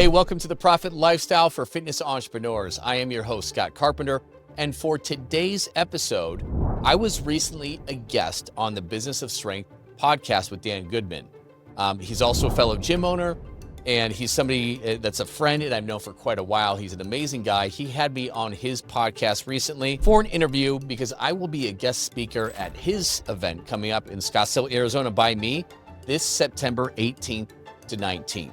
Hey, welcome to the Profit Lifestyle for Fitness Entrepreneurs. I am your host, Scott Carpenter. And for today's episode, I was recently a guest on the Business of Strength podcast with Dan Goodman. He's also a fellow gym owner, and he's somebody that's a friend and I've known for quite a while. He's an amazing guy. He had me on his podcast recently for an interview because I will be a guest speaker at his event coming up in Scottsdale, Arizona by me this September 18th to 19th.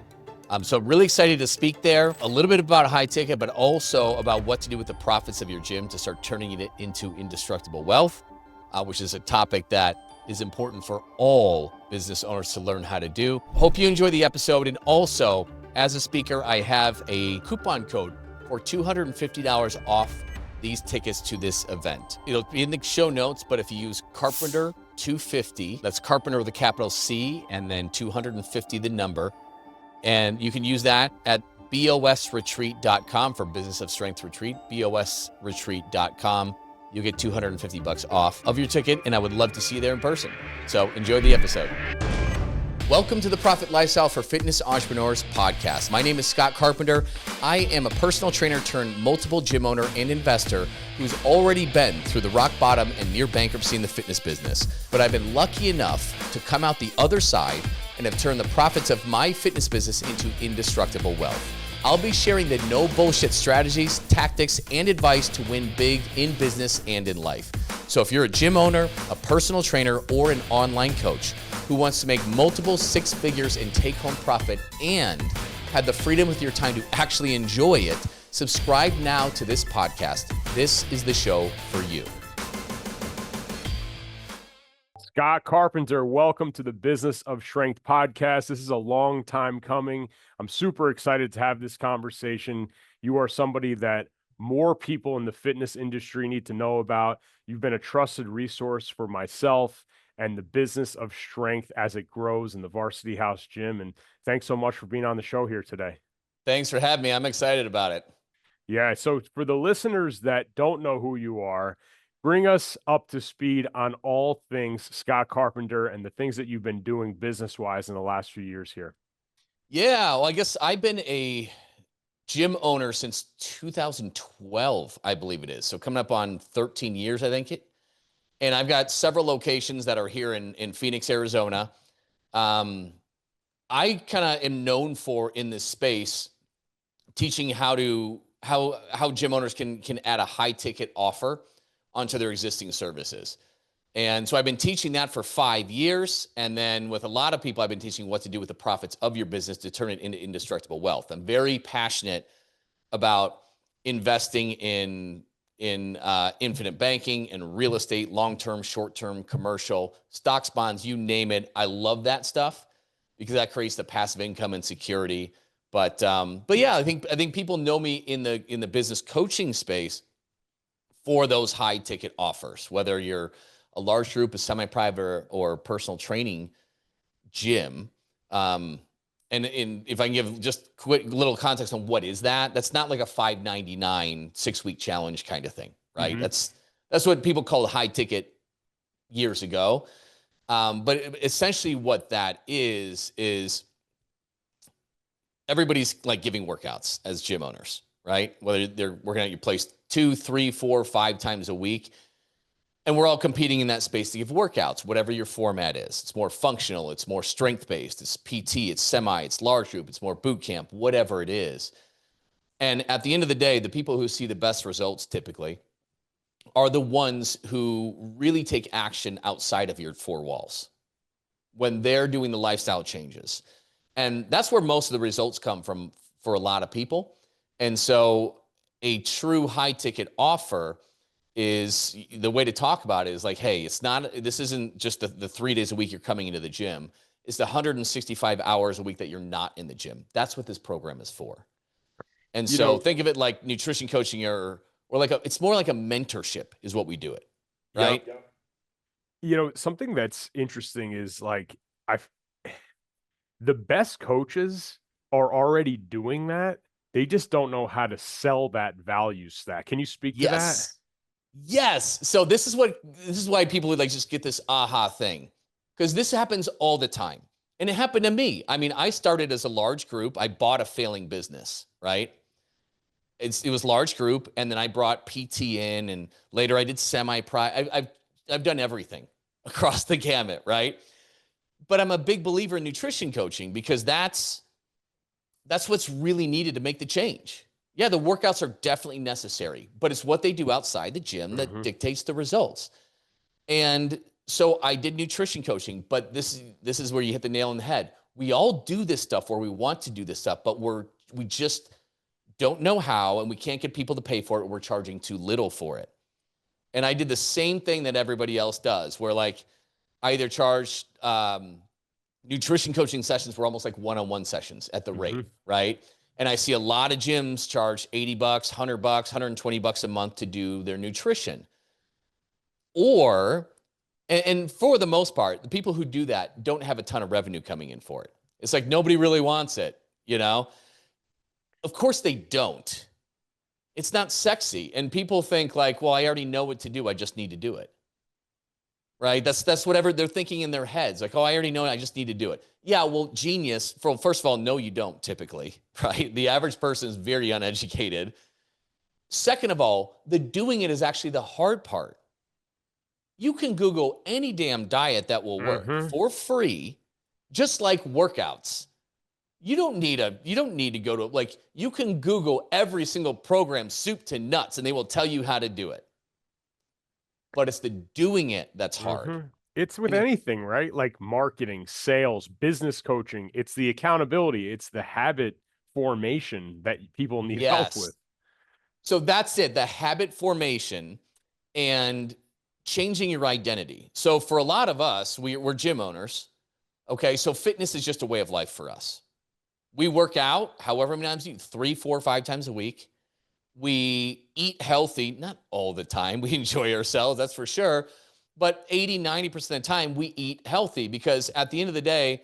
So really excited to speak there, a little bit about high ticket, but also about what to do with the profits of your gym to start turning it into indestructible wealth, which is a topic that is important for all business owners to learn how to do. Hope you enjoy the episode. And also, as a speaker, I have a coupon code for $250 off these tickets to this event. It'll be in the show notes, but if you use Carpenter 250, that's Carpenter with a capital C and then 250 the number, and you can use that at bosretreat.com for Business of Strength Retreat, bosretreat.com. You'll get $250 off of your ticket, and I would love to see you there in person. So enjoy the episode. Welcome to the Profit Lifestyle for Fitness Entrepreneurs podcast. My name is Scott Carpenter. I am a personal trainer turned multiple gym owner and investor who's already been through the rock bottom and near bankruptcy in the fitness business. But I've been lucky enough to come out the other side and have turned the profits of my fitness business into indestructible wealth. I'll be sharing the no bullshit strategies, tactics, and advice to win big in business and in life. So if you're a gym owner, a personal trainer, or an online coach who wants to make multiple six figures in take-home profit and have the freedom with your time to actually enjoy it, subscribe now to this podcast. This is the show for you. Scott Carpenter, welcome to the Business of Strength podcast. This is a long time coming. I'm super excited to have this conversation. You are somebody that more people in the fitness industry need to know about. You've been a trusted resource for myself and the Business of Strength as it grows in the Varsity House Gym. And thanks so much for being on the show here today. Thanks for having me. I'm excited about it. Yeah. So for the listeners that don't know who you are, bring us up to speed on all things Scott Carpenter and the things that you've been doing business-wise in the last few years here. Yeah, well, I guess I've been a gym owner since 2012, I believe it is. So coming up on 13 years, I think. And I've got several locations that are here in Phoenix, Arizona. I kind of am known for in this space teaching how gym owners can add a high ticket offer onto their existing services. And so I've been teaching that for 5 years. And then with a lot of people, I've been teaching what to do with the profits of your business to turn it into indestructible wealth. I'm very passionate about investing in infinite banking and real estate, long-term, short-term, commercial, stocks, bonds, you name it. I love that stuff because that creates the passive income and security. But yeah, I think people know me in the business coaching space for those high ticket offers, whether you're a large group, a semi-private or personal training gym. And if I can give just quick little context on what is that, that's not like a $599 6-week challenge kind of thing, right? Mm-hmm. That's what people called high ticket years ago. But essentially what that is everybody's like giving workouts as gym owners, right? Whether they're working at your place 2, 3, 4, 5 times a week. And we're all competing in that space to give workouts, whatever your format is. It's more functional. It's more strength-based. It's PT. It's semi. It's large group. It's more boot camp, whatever it is. And at the end of the day, the people who see the best results typically are the ones who really take action outside of your 4 walls when they're doing the lifestyle changes. And that's where most of the results come from for a lot of people. And so a true high ticket offer is the way to talk about it is like, hey, this isn't just the 3 days a week you're coming into the gym. It's the 165 hours a week that you're not in the gym. That's what this program is for. And think of it like nutrition coaching or like it's more like a mentorship is what we do it. Right. Yep. Something that's interesting is like the best coaches are already doing that. They just don't know how to sell that value stack. Can you speak to that? Yes. So this is why people would like just get this aha thing, because this happens all the time. And it happened to me. I mean, I started as a large group. I bought a failing business, right? It was large group, and then I brought PT in, and later I did semi-private. I've done everything across the gamut, right? But I'm a big believer in nutrition coaching because that's what's really needed to make the change. Yeah, the workouts are definitely necessary, but it's what they do outside the gym that dictates the results. And so I did nutrition coaching, but this is where you hit the nail on the head. We all do this stuff, or we want to do this stuff, but we just don't know how, and we can't get people to pay for it. We're charging too little for it. And I did the same thing that everybody else does, where like I either charged nutrition coaching sessions were almost like one-on-one sessions at the rate, right? And I see a lot of gyms charge $80, $100, $120 a month to do their nutrition. Or, and for the most part, the people who do that don't have a ton of revenue coming in for it. It's like nobody really wants it, you know? Of course they don't. It's not sexy. And people think like, well, I already know what to do. I just need to do it. Right? That's whatever they're thinking in their heads. Like, oh, I already know it. I just need to do it. Yeah, well, genius. First of all, no, you don't typically, right? The average person is very uneducated. Second of all, the doing it is actually the hard part. You can Google any damn diet that will work for free, just like workouts. You don't need to go to, like, you can Google every single program, soup to nuts, and they will tell you how to do it. But it's the doing it that's hard. It's with anything, right? Like marketing, sales, business coaching. It's the accountability. It's the habit formation that people need help with. So that's it, the habit formation and changing your identity. So for a lot of us, we're gym owners. Okay, so fitness is just a way of life for us. We work out however many times, 3, 4, 5 times a week. We eat healthy, not all the time. We enjoy ourselves, that's for sure. But 80, 90% of the time, we eat healthy because at the end of the day,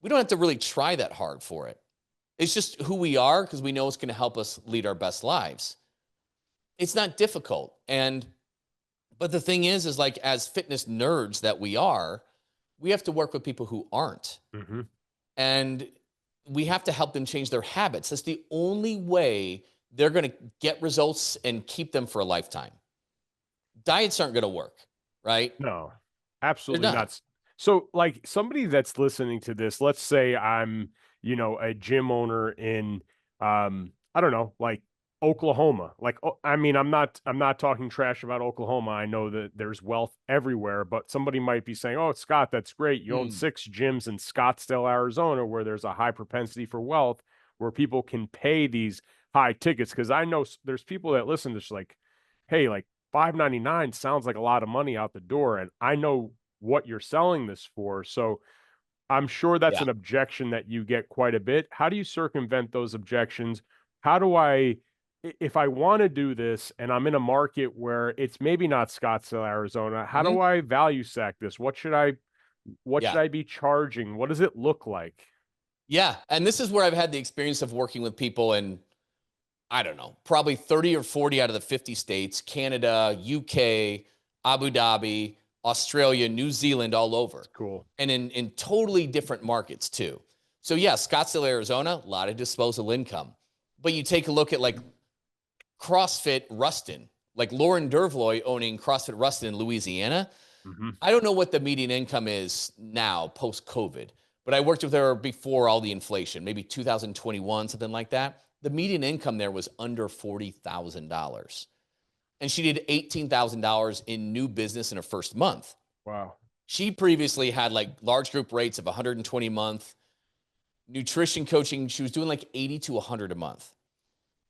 we don't have to really try that hard for it. It's just who we are because we know it's going to help us lead our best lives. It's not difficult. But the thing is like as fitness nerds that we are, we have to work with people who aren't. And we have to help them change their habits. That's the only way they're going to get results and keep them for a lifetime. Diets aren't going to work, right? No, absolutely not. So like somebody that's listening to this, let's say I'm, a gym owner in, I don't know, like Oklahoma. Like, I mean, I'm not talking trash about Oklahoma. I know that there's wealth everywhere, but somebody might be saying, oh, Scott, that's great. You own 6 gyms in Scottsdale, Arizona, where there's a high propensity for wealth, where people can pay these high tickets. Cause I know there's people that listen to this like, hey, like $5.99 sounds like a lot of money out the door. And I know what you're selling this for. So I'm sure that's an objection that you get quite a bit. How do you circumvent those objections? How do if I want to do this and I'm in a market where it's maybe not Scottsdale, Arizona, how do I value stack this? What should I be charging? What does it look like? Yeah. And this is where I've had the experience of working with people in, I don't know, probably 30 or 40 out of the 50 states, Canada, UK, Abu Dhabi, Australia, New Zealand, all over. Cool. And in totally different markets too. So yeah, Scottsdale, Arizona, a lot of disposable income. But you take a look at like CrossFit Ruston, like Lauren Dervloy owning CrossFit Ruston in Louisiana. I don't know what the median income is now post-COVID, but I worked with her before all the inflation, maybe 2021, something like that. The median income there was under $40,000. And she did $18,000 in new business in her first month. Wow. She previously had like large group rates of 120 a month. Nutrition coaching, she was doing like 80 to 100 a month.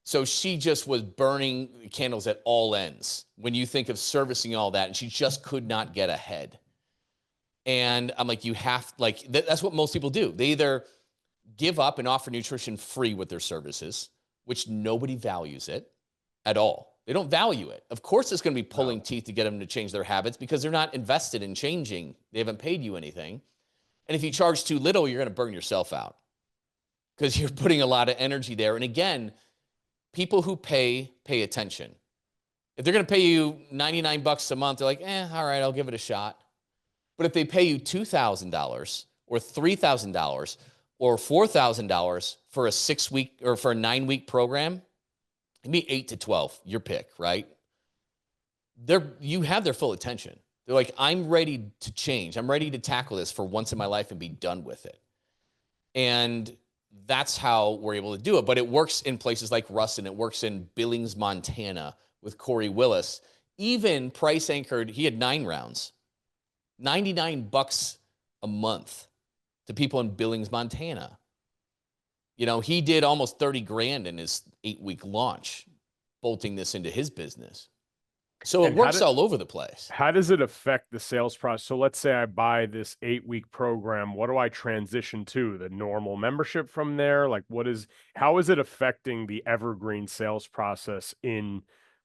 So she just was burning candles at all ends when you think of servicing all that, and she just could not get ahead. And I'm like, that's what most people do. They either give up and offer nutrition free with their services, which nobody values it at all. They don't value it. Of course, it's going to be pulling teeth to get them to change their habits because they're not invested in changing. They haven't paid you anything. And if you charge too little, you're going to burn yourself out because you're putting a lot of energy there. And again, people who pay attention. If they're going to pay you $99 a month, they're like, all right, I'll give it a shot. But if they pay you $2,000 or $3,000 or $4,000 for a 6-week or for a 9-week program, it'd be 8 to 12, your pick, right? You have their full attention. They're like, I'm ready to change. I'm ready to tackle this for once in my life and be done with it. And that's how we're able to do it. But it works in places like Ruston. It works in Billings, Montana with Corey Willis. Even price anchored, he had 9 rounds, $99 a month to people in Billings, Montana. He did almost 30 grand in his 8-week launch, bolting this into his business. So it works all over the place. How does it affect the sales process? So let's say I buy this 8-week program. What do I transition to? The normal membership from there? Like how is it affecting the evergreen sales process in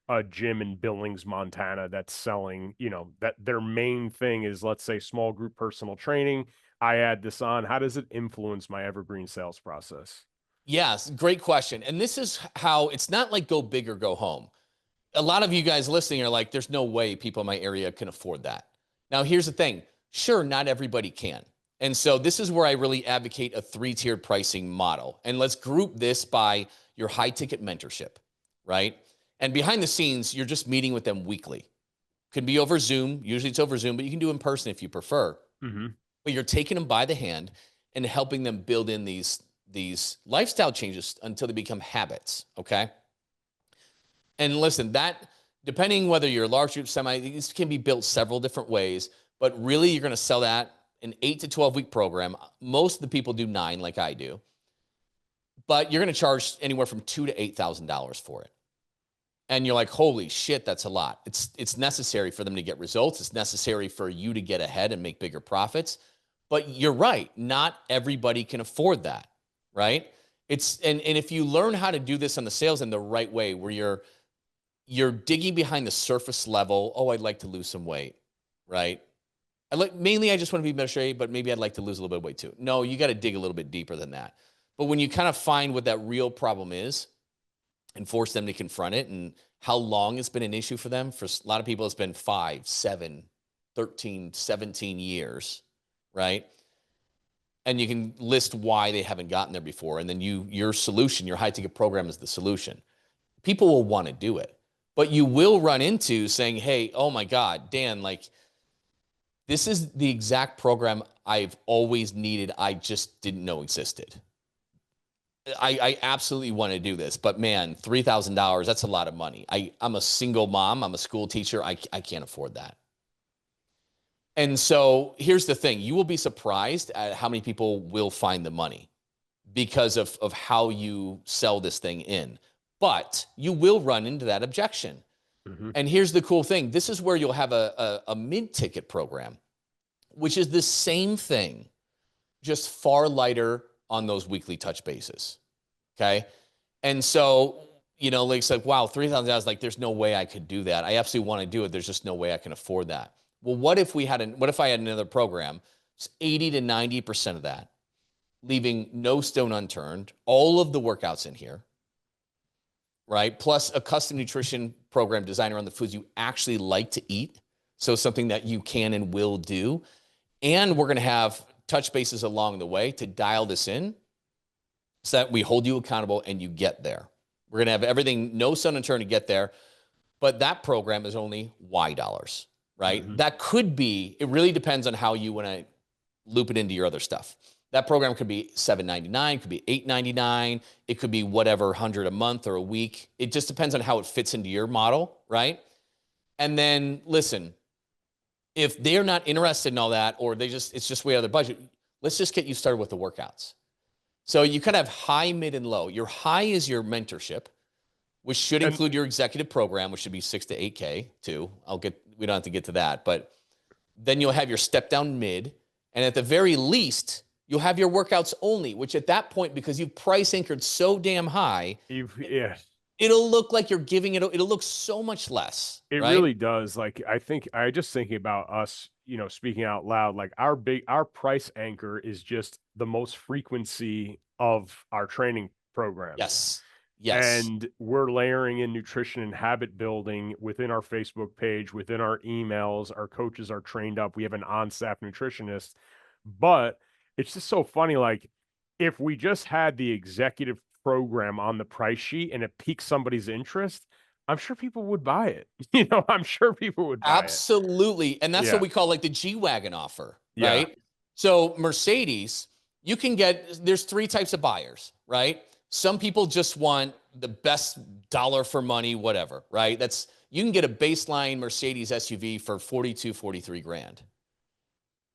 a gym in Billings, Montana that's selling, that their main thing is, let's say, small group personal training. I add this on. How does it influence my evergreen sales process? Yes, great question. And this is how it's not like go big or go home. A lot of you guys listening are like, there's no way people in my area can afford that. Now, here's the thing. Sure, not everybody can. And so this is where I really advocate a 3-tiered pricing model. And let's group this by your high ticket mentorship, right? And behind the scenes, you're just meeting with them weekly. Could be over Zoom. Usually it's over Zoom, but you can do in person if you prefer. Mm-hmm. But you're taking them by the hand and helping them build in these lifestyle changes until they become habits, okay? And listen, that, depending whether you're a large group, semi, these can be built several different ways, but really you're going to sell that an 8 to 12 week program. Most of the people do 9 like I do, but you're going to charge anywhere from $2,000 to $8,000 for it. And you're like, holy shit, that's a lot. It's necessary for them to get results. It's necessary for you to get ahead and make bigger profits. But you're right. Not everybody can afford that, right? And if you learn how to do this on the sales in the right way, where you're digging behind the surface level. Oh, I'd like to lose some weight, right? Mainly I just want to be better shape, but maybe I'd like to lose a little bit of weight too. No, you got to dig a little bit deeper than that. But when you kind of find what that real problem is and force them to confront it and how long it's been an issue for them, for a lot of people, it's been 5, 7, 13, 17 years, right? And you can list why they haven't gotten there before. And then your solution, your high ticket program is the solution. People will want to do it. But you will run into saying, hey, oh my God, Dan, like, this is the exact program I've always needed. I just didn't know existed. I absolutely want to do this, but man, $3,000, that's a lot of money. I'm a single mom. I'm a school teacher. I can't afford that. And so here's the thing. You will be surprised at how many people will find the money because of how you sell this thing in. But you will run into that objection. Mm-hmm. And here's the cool thing. This is where you'll have a mid-ticket program, which is the same thing, just far lighter on those weekly touch bases. Okay. And so, like it's like, wow, $3,000, like there's no way I could do that. I absolutely want to do it. There's just no way I can afford that. Well, what if I had another program? It's 80 to 90% of that, leaving no stone unturned, all of the workouts in here, right? Plus a custom nutrition program designed around the foods you actually like to eat. So something that you can and will do. And we're going to have touch bases along the way to dial this in so that we hold you accountable and you get there. We're going to have everything, no stone unturned to get there. But that program is only Y dollars, right? Mm-hmm. That could be, it really depends on how you want to loop it into your other stuff. That program could be $7.99, could be $8.99. It could be whatever, $100 a month or a week. It just depends on how it fits into your model, right? And then listen, if they're not interested in all that, or it's just way out of their budget, let's just get you started with the workouts. So you kind of have high, mid, and low. Your high is your mentorship, which should include your executive program, which should be 6 to 8K too. We don't have to get to that, but then you'll have your step down mid. And at the very least, you'll have your workouts only, which at that point, because you've price anchored so damn high, it'll look like you're giving it, it'll look so much less. It really does. Like, I just thinking about us, speaking out loud, like our price anchor is just the most frequency of our training programs. Yes. And we're layering in nutrition and habit building within our Facebook page, within our emails. Our coaches are trained up. We have an on-staff nutritionist, but it's just so funny. Like, if we just had the executive program on the price sheet and it piques somebody's interest, I'm sure people would buy it. I'm sure people would buy it. Absolutely. And that's what Yeah. we call like the G-Wagen offer, Yeah. right? So Mercedes, you can get, there's three types of buyers, right? Some people just want the best dollar for money, whatever, right? You can get a baseline Mercedes SUV for 42, 43 grand.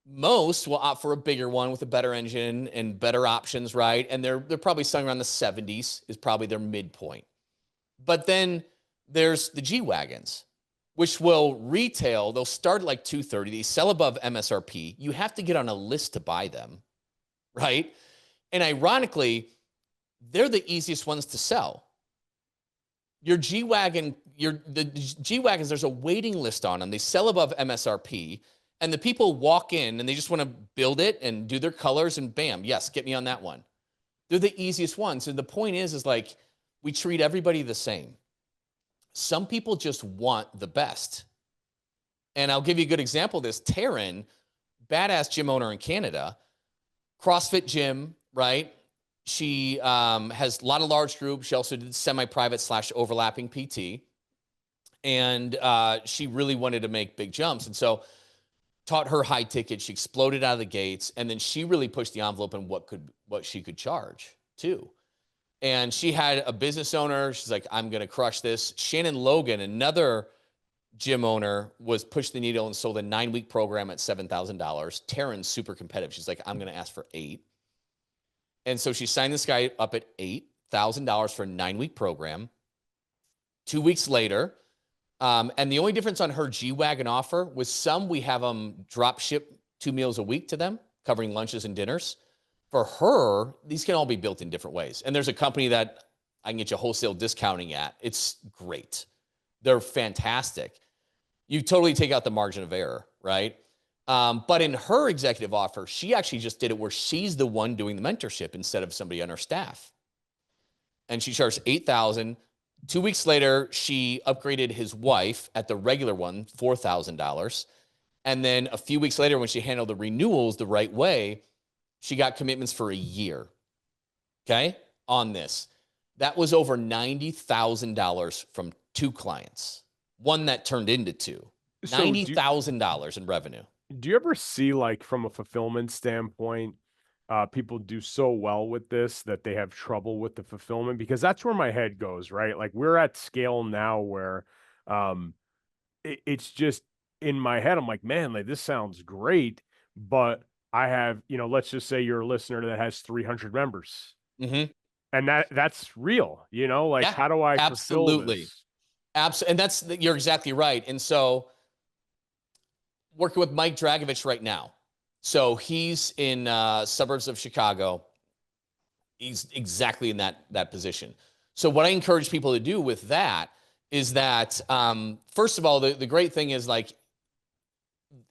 Most will opt for a bigger one with a better engine and better options, right? And they're probably selling around the 70s is probably their midpoint. But then there's the G-Wagons, which will retail. They'll start at like 230. They sell above MSRP. You have to get on a list to buy them, right? And ironically, they're the easiest ones to sell. Your G-Wagon, the G-Wagons, there's a waiting list on them. They sell above MSRP, and the people walk in and they just want to build it and do their colors and bam, yes, get me on that one. They're the easiest ones. And the point is like, we treat everybody the same. Some people just want the best. And I'll give you a good example of this. Taryn, badass gym owner in Canada, CrossFit gym, right? She has a lot of large groups. She also did semi-private / overlapping PT. And she really wanted to make big jumps. And so taught her high ticket. She exploded out of the gates. And then she really pushed the envelope in what she could charge too. And she had a business owner. She's like, I'm going to crush this. Shannon Logan, another gym owner, was pushed the needle and sold a 9-week program at $7,000. Taryn's super competitive. She's like, I'm going to ask for $8,000. And so she signed this guy up at $8,000 for a 9-week program. 2 weeks later, and the only difference on her G-Wagon offer was we have them drop ship 2 meals a week to them, covering lunches and dinners. For her, these can all be built in different ways. And there's a company that I can get you wholesale discounting at. It's great. They're fantastic. You totally take out the margin of error, right? But in her executive offer, she actually just did it where she's the one doing the mentorship instead of somebody on her staff. And she charged $8,000. 2 weeks later, she upgraded his wife at the regular one, $4,000. And then a few weeks later, when she handled the renewals the right way, she got commitments for a year, okay, on this. That was over $90,000 from 2 clients, one that turned into 2. So $90,000 in revenue. Do you ever see, like, from a fulfillment standpoint, people do so well with this that they have trouble with the fulfillment? Because that's where my head goes, right? Like, we're at scale now where it's just in my head, I'm like, man, like, this sounds great, but I have, let's just say you're a listener that has 300 members. Mm-hmm. And that's real, like, yeah, how do I absolutely. fulfill this? And you're exactly right. And so working with Mike Dragovich right now. So he's in suburbs of Chicago. He's exactly in that position. So what I encourage people to do with that is that, first of all, the great thing is like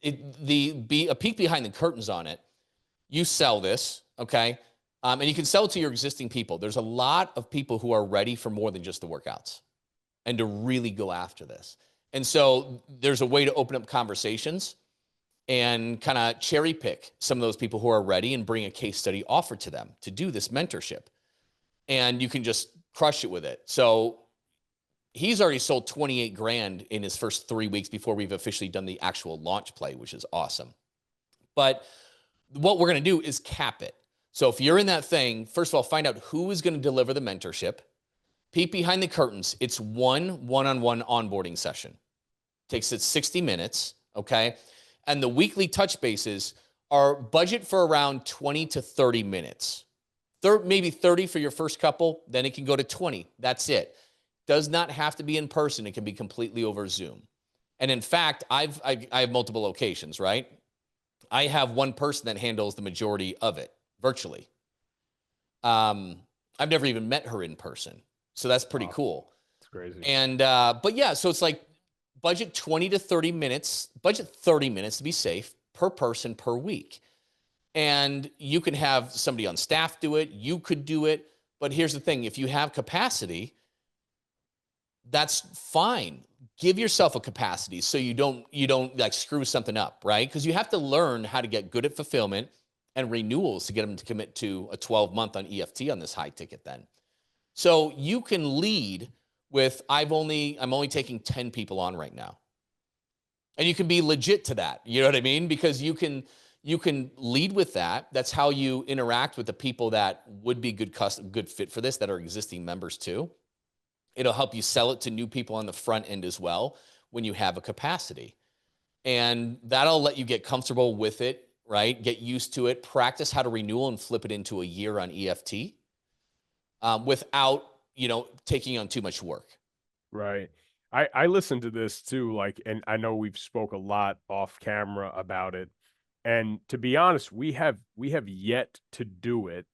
be a peek behind the curtains on it. You sell this, okay? And you can sell it to your existing people. There's a lot of people who are ready for more than just the workouts and to really go after this. And so there's a way to open up conversations and kind of cherry pick some of those people who are ready and bring a case study offer to them to do this mentorship. And you can just crush it with it. So he's already sold 28 grand in his first 3 weeks before we've officially done the actual launch play, which is awesome. But what we're going to do is cap it. So if you're in that thing, first of all, find out who is going to deliver the mentorship. Peek behind the curtains. It's one-on-one onboarding session. Takes it 60 minutes, okay? And the weekly touch bases are budget for around 20 to 30 minutes. Maybe 30 for your first couple, then it can go to 20. That's it. Does not have to be in person. It can be completely over Zoom. And in fact, I have multiple locations, right? I have one person that handles the majority of it virtually. I've never even met her in person. So that's pretty cool. It's crazy. And, but yeah, so it's like budget 20 to 30 minutes, budget 30 minutes to be safe per person per week. And you can have somebody on staff do it. You could do it. But here's the thing. If you have capacity, that's fine. Give yourself a capacity so you don't like screw something up, right? Because you have to learn how to get good at fulfillment and renewals to get them to commit to a 12-month on EFT on this high ticket then. So you can lead with, I'm only taking 10 people on right now. And you can be legit to that. You know what I mean? Because you can lead with that. That's how you interact with the people that would be good fit for this, that are existing members too. It'll help you sell it to new people on the front end as well when you have a capacity. And that'll let you get comfortable with it, right? Get used to it, practice how to renewal and flip it into a year on EFT without, taking on too much work. Right. I listened to this too, like, and I know we've spoke a lot off camera about it. And to be honest, we have yet to do it.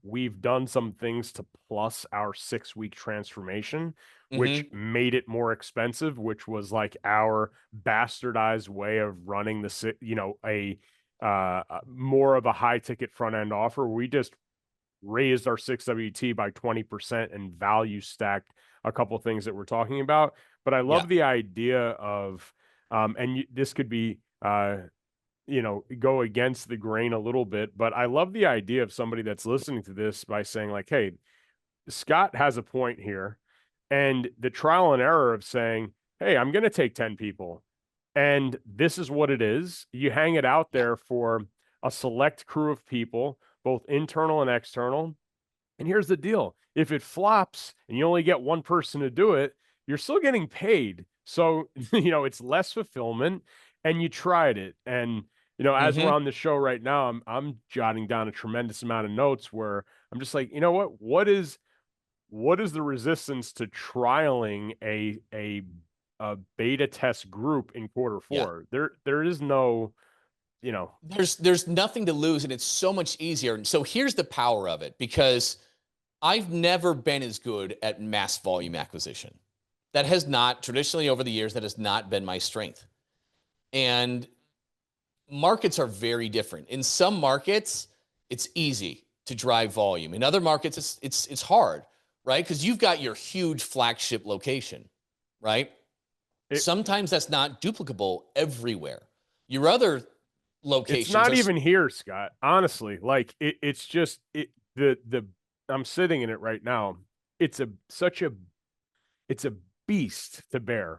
We've done some things to plus our 6-week transformation, which made it more expensive, which was like our bastardized way of running more of a high ticket front end offer. We just raised our 6WT by 20% and value stacked a couple of things that we're talking about. But I love the idea of, this could be, go against the grain a little bit, but I love the idea of somebody that's listening to this by saying like, hey, Scott has a point here. And the trial and error of saying, hey, I'm going to take 10 people and this is what it is. You hang it out there for a select crew of people, both internal and external. And here's the deal. If it flops and you only get one person to do it, you're still getting paid. So, it's less fulfillment and you tried it. And, as we're on the show right now, I'm jotting down a tremendous amount of notes where I'm just like, what is the resistance to trialing a beta test group in Q4? There is no, there's nothing to lose, and it's so much easier. And so here's the power of it, because I've never been as good at mass volume acquisition. That has not, traditionally over the years, that has not been my strength. And markets are very different. In some markets, it's easy to drive volume. In other markets, it's hard, right? Because you've got your huge flagship location, right? Sometimes that's not duplicable everywhere. Your other locations, it's not even here, Scott. Honestly, like it's just I'm sitting in it right now. It's a beast to bear.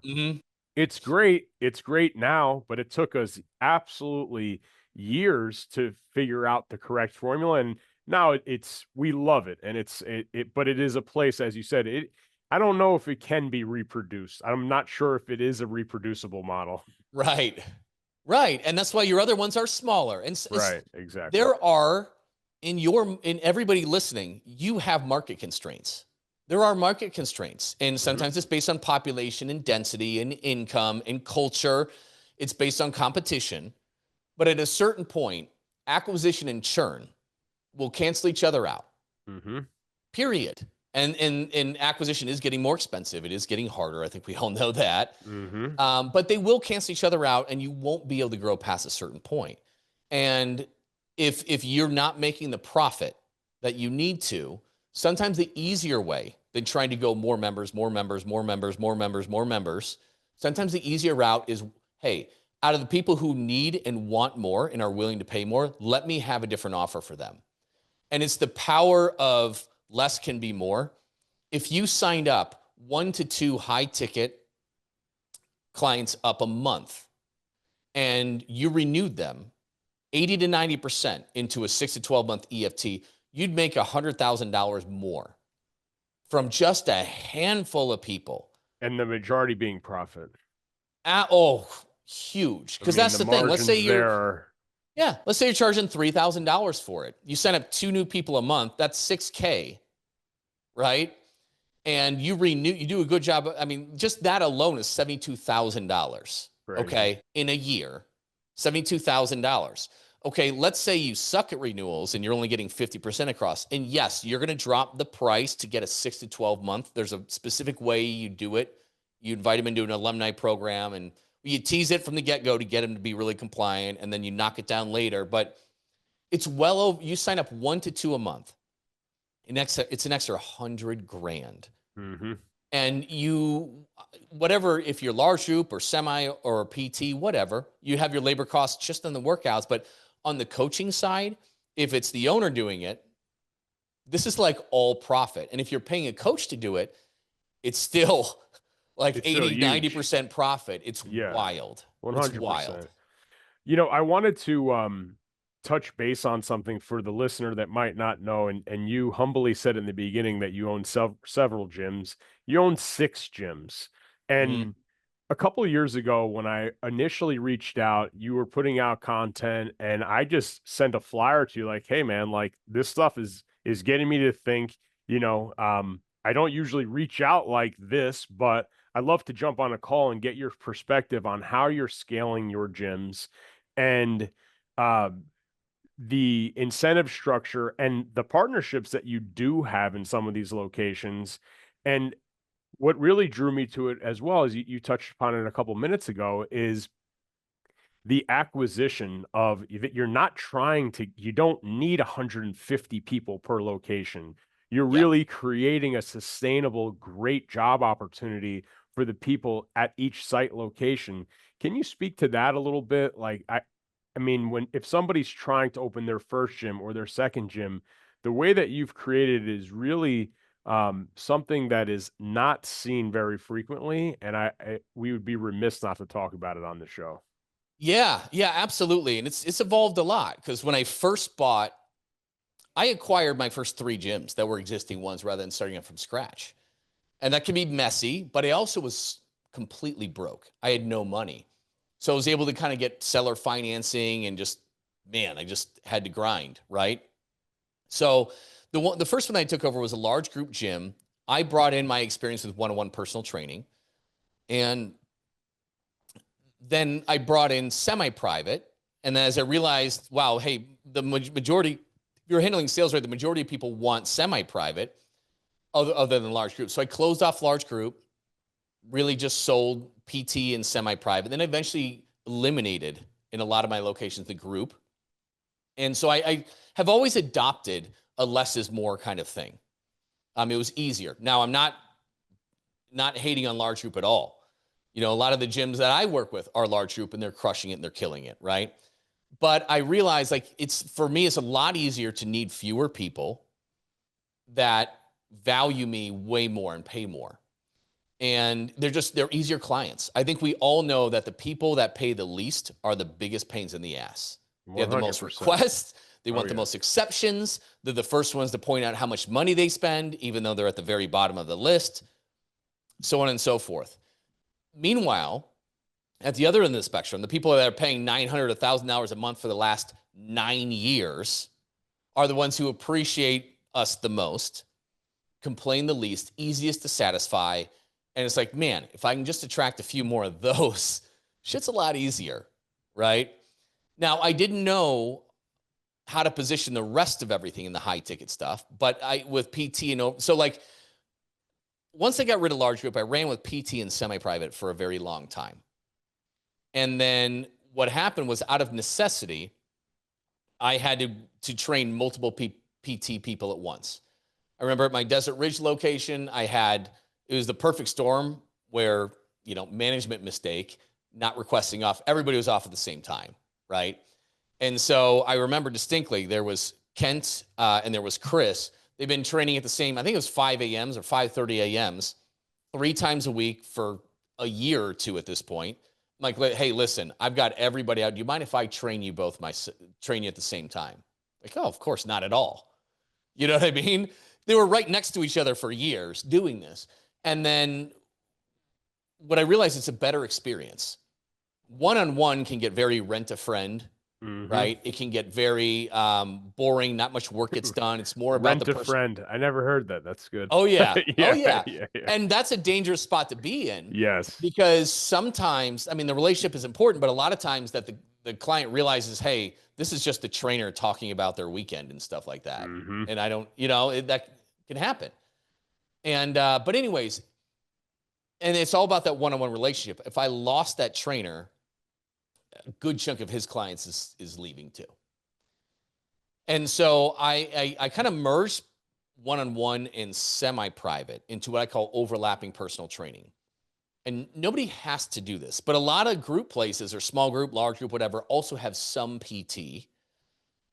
It's great. It's great now, but it took us absolutely years to figure out the correct formula. And now we love it. And but it is a place, as you said, I don't know if it can be reproduced. I'm not sure if it is a reproducible model. Right. And that's why your other ones are smaller. And right, exactly. There are, in everybody listening, you have market constraints. There are market constraints, and sometimes it's based on population and density and income and culture. It's based on competition. But at a certain point, acquisition and churn will cancel each other out. Period. And acquisition is getting more expensive. It is getting harder. I think we all know that. But they will cancel each other out, and you won't be able to grow past a certain point. And if you're not making the profit that you need to, sometimes the easier way than trying to go more members, sometimes the easier route is, hey, out of the people who need and want more and are willing to pay more, let me have a different offer for them. And it's the power of less can be more. If you signed up 1 to 2 high ticket clients up a month and you renewed them 80 to 90% into a 6 to 12 month EFT, you'd make $100,000 more from just a handful of people. And the majority being profit. Huge. Because that's the thing. Let's say let's say you're charging $3,000 for it. You sign up 2 new people a month. That's $6,000, right? And you do a good job. I mean, just that alone is $72,000. Okay, in a year, $72,000. Okay, let's say you suck at renewals and you're only getting 50% across. And yes, you're going to drop the price to get a 6 to 12 month. There's a specific way you do it. You invite them into an alumni program and you tease it from the get-go to get them to be really compliant, and then you knock it down later. But it's well over, you sign up 1 to 2 a month. It's an extra $100,000. And whatever, if you're large group or semi or PT, whatever, you have your labor costs just on the workouts. But on the coaching side, If it's the owner doing it, this is like all profit. And if you're paying a coach to do it, it's still like It's still 80, huge. 90% profit. It's Yeah, wild. It's wild. 100%. You know, I wanted to touch base on something for the listener that might not know. And you humbly said in the beginning that you own several gyms. You own 6 gyms. Mhm. And a couple of years ago, when I initially reached out, you were putting out content, and I just sent a flyer to you like, hey man, like this stuff is getting me to think, I don't usually reach out like this, but I'd love to jump on a call and get your perspective on how you're scaling your gyms and uh, the incentive structure and the partnerships that you do have in some of these locations. And what really drew me to it as well, as you touched upon it a couple minutes ago, is the acquisition of that you're not trying to, you don't need 150 people per location. You're Yeah. really creating a sustainable, great job opportunity for the people at each site location. Can you speak to that a little bit? Like, I mean, if somebody's trying to open their first gym or their second gym, the way that you've created it is really something that is not seen very frequently, and we would be remiss not to talk about it on the show. Yeah, yeah, absolutely. And it's evolved a lot because when I first bought, I acquired my first 3 gyms that were existing ones rather than starting up from scratch. And that can be messy, but I also was completely broke. I had no money. So I was able to kind of get seller financing and just, man, I just had to grind, right? So the first one I took over was a large group gym. I brought in my experience with one-on-one personal training, and then I brought in semi-private. And then as I realized, wow, hey, the majority, if you're handling sales right, the majority of people want semi-private other than large group. So I closed off large group, really just sold PT and semi-private. Then eventually eliminated in a lot of my locations the group. And so I have always adopted a less is more kind of thing. It was easier. Now I'm not hating on large group at all. You know, a lot of the gyms that I work with are large group and they're crushing it and they're killing it, right? But I realize like for me, it's a lot easier to need fewer people that value me way more and pay more. And they're easier clients. I think we all know that the people that pay the least are the biggest pains in the ass. They have the most 100%. requests. They Oh, want the yeah. most exceptions. They're the first ones to point out how much money they spend, even though they're at the very bottom of the list, so on and so forth. Meanwhile, at the other end of the spectrum, the people that are paying $900, $1,000 a month for the last 9 years are the ones who appreciate us the most, complain the least, easiest to satisfy. And it's like, man, if I can just attract a few more of those, shit's a lot easier, right? Now, I didn't know how to position the rest of everything in the high ticket stuff, but with PT and so like once I got rid of large group, I ran with PT and semi-private for a very long time. And then what happened was out of necessity, I had to train multiple PT people at once. I remember at my Desert Ridge location, it was the perfect storm where, management mistake, not requesting off. Everybody was off at the same time, right? And so I remember distinctly there was Kent and there was Chris. They've been training at the same, I think it was 5 a.m.s or 5:30 a.m.s, 3 times a week for a year or two at this point. I'm like, hey, listen, I've got everybody out. Do you mind if I train you train you at the same time? Like, oh, of course, not at all. You know what I mean? They were right next to each other for years doing this. And then what I realized, it's a better experience. One-on-one can get very rent-a-friend, Mm-hmm. right? It can get very boring. Not much work gets done. It's more about the Rent a person. friend. I never heard that. That's good. Oh, yeah. Oh, Yeah, yeah. yeah, yeah. And that's a dangerous spot to be in Yes. because sometimes, I mean, the relationship is important, but a lot of times that the client realizes, hey, this is just the trainer talking about their weekend and stuff like that. Mm-hmm. And I don't, that can happen. And, but anyways, and it's all about that one-on-one relationship. If I lost that trainer, a good chunk of his clients is leaving too. And so I kind of merged one-on-one and semi-private into what I call overlapping personal training. And nobody has to do this, but a lot of group places or small group, large group, whatever, also have some PT.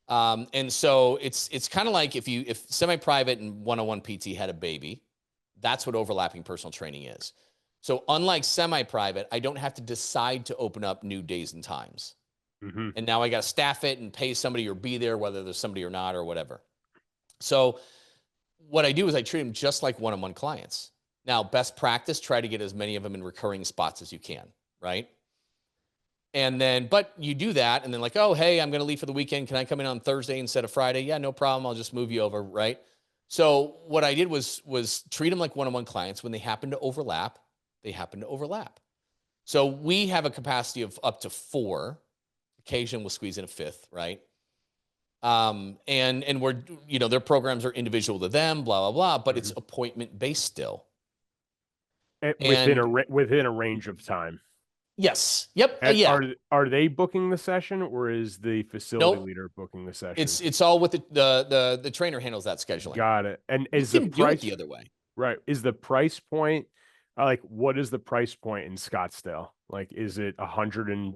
And so it's kind of like if semi-private and one-on-one PT had a baby, that's what overlapping personal training is. So unlike semi-private, I don't have to decide to open up new days and times. Mm-hmm. And now I got to staff it and pay somebody or be there, whether there's somebody or not or whatever. So what I do is I treat them just like one-on-one clients. Now, best practice, try to get as many of them in recurring spots as you can, right? And then, but you do that, and then like, oh, hey, I'm going to leave for the weekend. Can I come in on Thursday instead of Friday? Yeah, no problem. I'll just move you over, right? So what I did was treat them like one-on-one clients. When they happen to overlap, they happen to overlap. So we have a capacity of up to 4. Occasion we'll squeeze in a 5th, right? And we're, their programs are individual to them, blah, blah, blah, but it's appointment based still. Within a range of time. Yes. Yep. And yeah. Are they booking the session, or is the facility leader booking the session? It's all with the trainer handles that scheduling. Got it. And is you the can price do it the other way? Right. Is the price point what is the price point in Scottsdale? Like, is it $100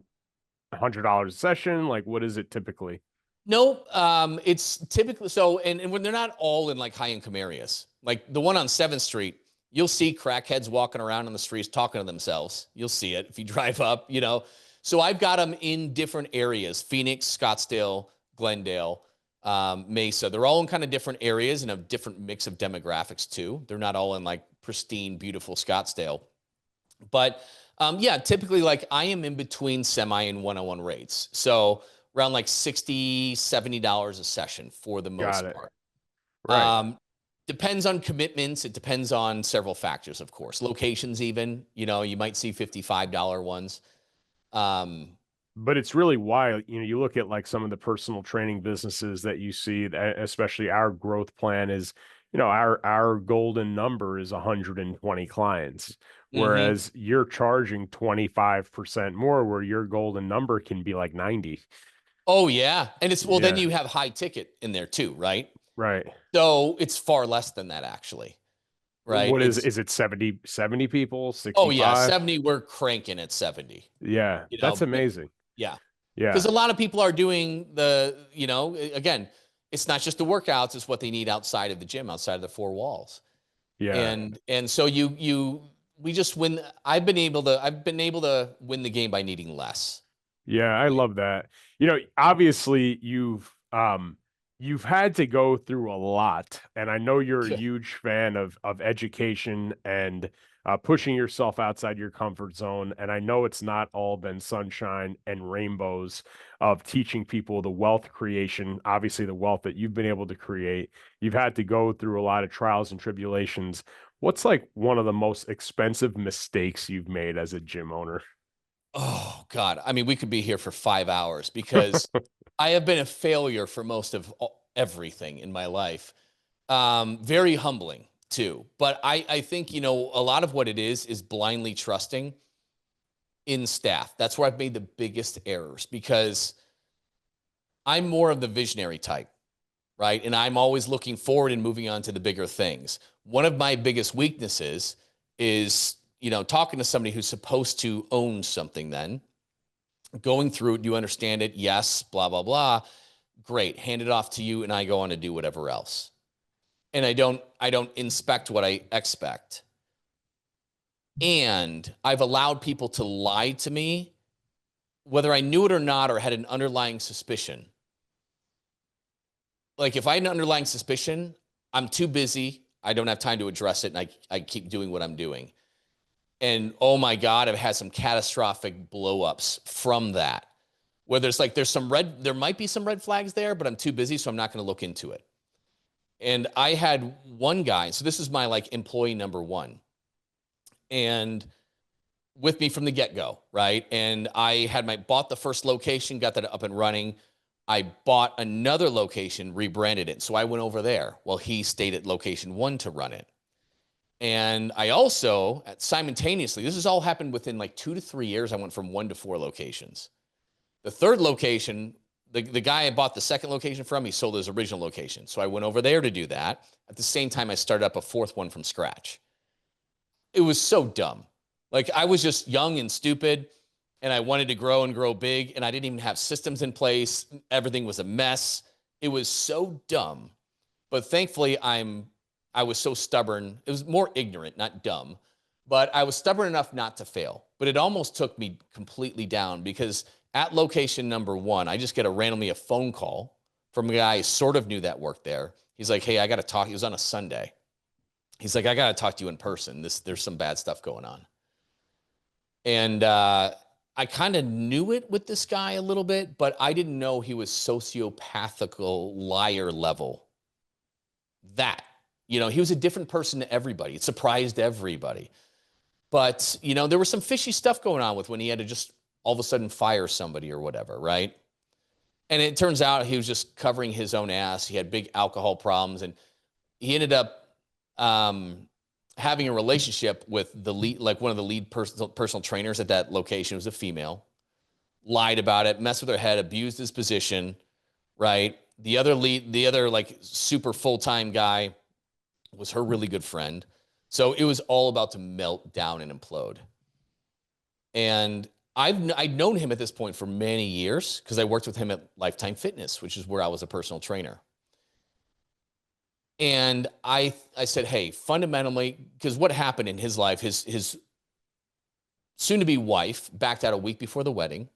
a session? Like, what is it typically? No, it's typically so, and when they're not all in like high-income areas, like the one on 7th Street, you'll see crackheads walking around on the streets talking to themselves. You'll see it if you drive up, So I've got them in different areas: Phoenix, Scottsdale, Glendale, Mesa. They're all in kind of different areas and a different mix of demographics too. They're not all in like pristine, beautiful Scottsdale. But yeah, typically like I am in between semi and one-on-one rates. So around like $60, $70 a session for the most part. Right. Depends on commitments. It depends on several factors, of course. Locations even, you might see $55 ones. But it's really why, you look at like some of the personal training businesses that you see, especially our growth plan is, our golden number is 120 clients, whereas you're charging 25% more, where your golden number can be like 90. Oh yeah. And then you have high ticket in there too, right? Right. So it's far less than that actually. Right. What is it 70 people, 65? Oh yeah. 70, we're cranking at 70. Yeah. That's amazing. Yeah. Yeah. Because a lot of people are doing again, it's not just the workouts, it's what they need outside of the gym, outside of the 4 walls. Yeah. And so we just win. I've been able to win the game by needing less. Yeah, I love that. Obviously you've had to go through a lot, and I know you're a huge fan of education and pushing yourself outside your comfort zone. And I know it's not all been sunshine and rainbows of teaching people the wealth creation, obviously the wealth that you've been able to create. You've had to go through a lot of trials and tribulations. What's like one of the most expensive mistakes you've made as a gym owner? Oh God. I mean, we could be here for 5 hours because I have been a failure for most of everything in my life. Very humbling too. But I think, a lot of what it is blindly trusting in staff. That's where I've made the biggest errors because I'm more of the visionary type, right? And I'm always looking forward and moving on to the bigger things. One of my biggest weaknesses is talking to somebody who's supposed to own something, then going through it, do you understand it? Yes, blah, blah, blah. Great. Hand it off to you. And I go on to do whatever else. And I don't inspect what I expect. And I've allowed people to lie to me, whether I knew it or not, or had an underlying suspicion. Like if I had an underlying suspicion, I'm too busy. I don't have time to address it. And I keep doing what I'm doing. And oh my God, I've had some catastrophic blow-ups from that. Where there might be some red flags there, but I'm too busy, so I'm not going to look into it. And I had one guy, so this is my like employee number 1. And with me from the get-go, right? And I had bought the first location, got that up and running. I bought another location, rebranded it. So I went over there while he stayed at location 1 to run it. And I also, simultaneously, this has all happened within like 2 to 3 years. I went from 1 to 4 locations. The third location, the guy I bought the second location from, he sold his original location. So I went over there to do that. At the same time, I started up a 4th one from scratch. It was so dumb. Like I was just young and stupid, and I wanted to grow and grow big, and I didn't even have systems in place. Everything was a mess. It was so dumb, but thankfully I was so stubborn. It was more ignorant, not dumb, but I was stubborn enough not to fail. But it almost took me completely down because at location number 1, I just get randomly a phone call from a guy I sort of knew that worked there. He's like, hey, I got to talk. It was on a Sunday. He's like, I got to talk to you in person. There's some bad stuff going on. And I kind of knew it with this guy a little bit, but I didn't know he was sociopathical liar level. He was a different person to everybody. It surprised everybody. But, there was some fishy stuff going on with when he had to just all of a sudden fire somebody or whatever, right? And it turns out he was just covering his own ass. He had big alcohol problems, and he ended up having a relationship with the lead, like one of the lead personal trainers at that location. It was a female. Lied about it, messed with her head, abused his position, right? The other like super full-time guy was her really good friend. So it was all about to melt down and implode. And I'd known him at this point for many years because I worked with him at Lifetime Fitness, which is where I was a personal trainer. And I said, hey, fundamentally, because what happened in his life, his soon-to-be wife backed out a week before the wedding,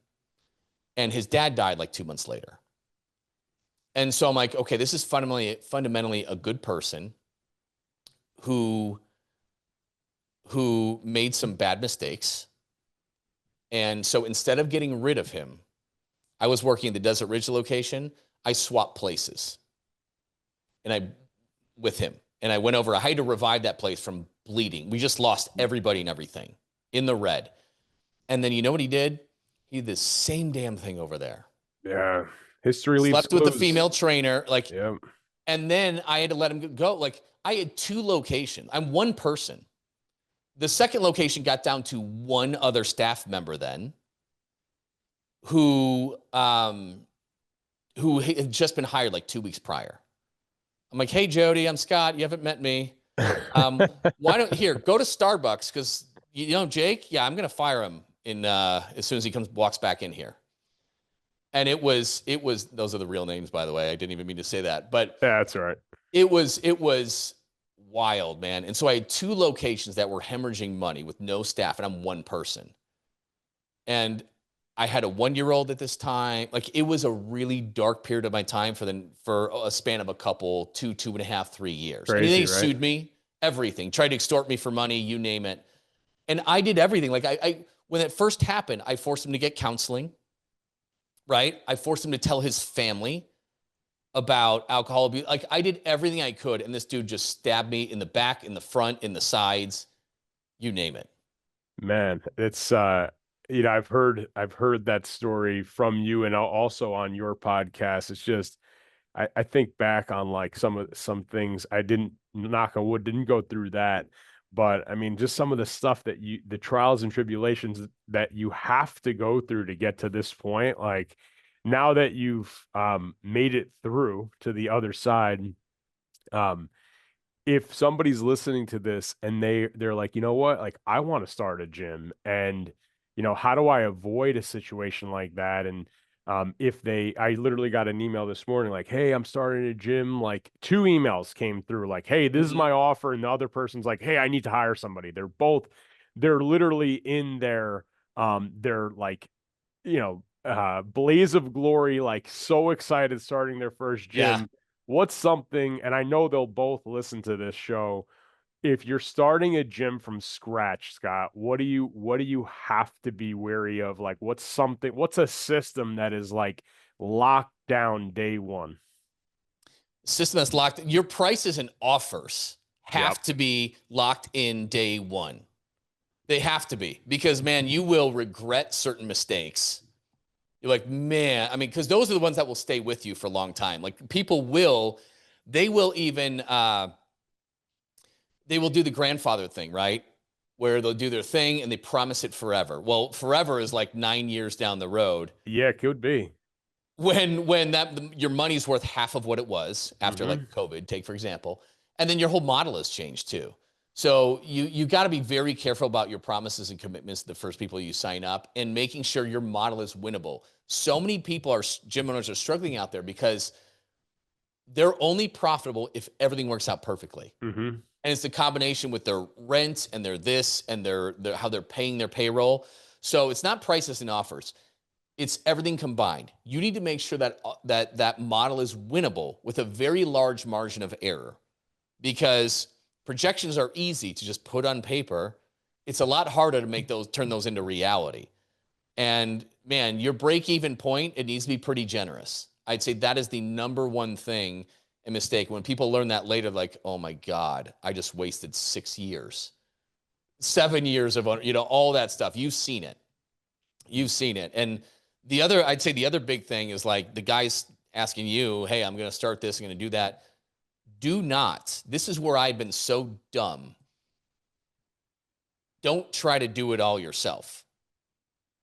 and his dad died like 2 months later. And so I'm like, okay, this is fundamentally a good person who made some bad mistakes. And so instead of getting rid of him, I was working at the Desert Ridge location. I swapped places with him. And I went over, I had to revive that place from bleeding. We just lost everybody and everything in the red. And then you know what he did? He did the same damn thing over there. Yeah. History leaves Slept with the female trainer. Like, yep. And then I had to let him go. Like, I had 2 locations. I'm one person. The second location got down to one other staff member then who had just been hired like 2 weeks prior. I'm like, hey, Jody, I'm Scott. You haven't met me. Why don't go to Starbucks? Because, Jake, yeah, I'm going to fire him as soon as he walks back in here. And it was, those are the real names, by the way. I didn't even mean to say that, but yeah, that's all right. It was wild, man. And so I had 2 locations that were hemorrhaging money with no staff, and I'm one person. And I had a 1-year-old at this time. Like, it was a really dark period of my time for a span of a couple, 2.5, 3 years. Crazy, and they right? sued me, everything, tried to extort me for money, you name it. And I did everything. Like, I when it first happened, I forced him to get counseling, right? I forced him to tell his family about alcohol abuse. Like, I did everything I could, and this dude just stabbed me in the back, in the front, in the sides, you name it. Man, it's I've heard that story from you and also on your podcast. It's just I think back on like some things I didn't, knock on wood, didn't go through that. But I mean, just some of the stuff that the trials and tribulations that you have to go through to get to this point, like now that you've made it through to the other side, if somebody's listening to this and they're like, you know what, like I want to start a gym, and how do I avoid a situation like that? And I literally got an email this morning like, hey, I'm starting a gym. Like 2 emails came through like, hey, this is my offer, and the other person's like, hey, I need to hire somebody. They're literally in their like, blaze of glory, like so excited starting their first gym. Yeah. What's something, and I know they'll both listen to this show, if you're starting a gym from scratch, Scott, what do you have to be wary of? Like, what's a system that is like locked down day one? System that's locked. Your prices and offers have to be locked in day one. They have to be, because man, you will regret certain mistakes. You're like, man, I mean, because those are the ones that will stay with you for a long time. Like people will even they will do the grandfather thing, right? Where they'll do their thing and they promise it forever. Well, forever is like 9 years down the road. Yeah, it could be. When your money's worth half of what it was after like COVID, take for example, and then your whole model has changed too. So you got to be very careful about your promises and commitments to the first people you sign up, and making sure your model is winnable. So many gym owners are struggling out there because they're only profitable if everything works out perfectly. Mm-hmm. And it's the combination with their rent and their this and their how they're paying their payroll. So it's not prices and offers. It's everything combined. You need to make sure that that model is winnable with a very large margin of error, because projections are easy to just put on paper. It's a lot harder to make those, turn those into reality. And man, your break even point, it needs to be pretty generous. I'd say that is the number one thing and mistake. When people learn that later, like, oh my God, I just wasted 6 years, 7 years of, all that stuff. You've seen it. You've seen it. And I'd say the other big thing is like the guys asking you, hey, I'm going to start this, I'm going to do that. Do not, this is where I've been so dumb. Don't try to do it all yourself.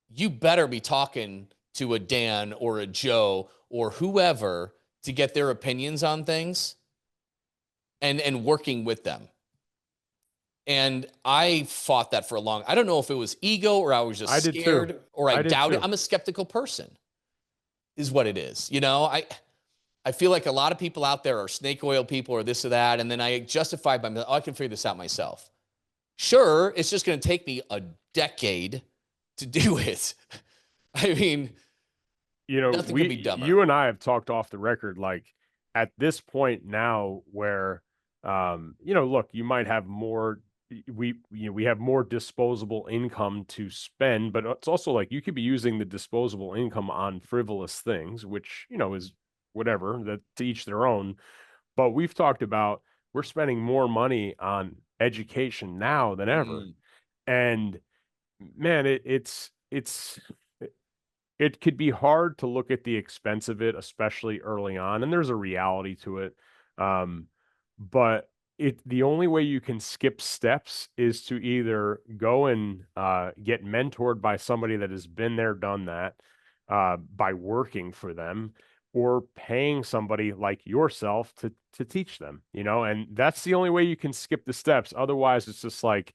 You better be talking to a Dan or a Joe or whoever to get their opinions on things and working with them. And I fought that for a long, I don't know if it was ego or I was just scared or I doubted. I'm a skeptical person is what it is. I feel like a lot of people out there are snake oil people or this or that. And then I justify by, I can figure this out myself. Sure, it's just going to take me a decade to do it. I mean, nothing could be dumber. You and I have talked off the record, like at this point now where, look, you might have more, we have more disposable income to spend, but it's also like you could be using the disposable income on frivolous things, which, is whatever, that to each their own. But we've talked about, we're spending more money on education now than ever. And man, it could be hard to look at the expense of it, especially early on, and there's a reality to it. But the only way you can skip steps is to either go and get mentored by somebody that has been there, done that, by working for them, or paying somebody like yourself to teach them, and that's the only way you can skip the steps. Otherwise, it's just like,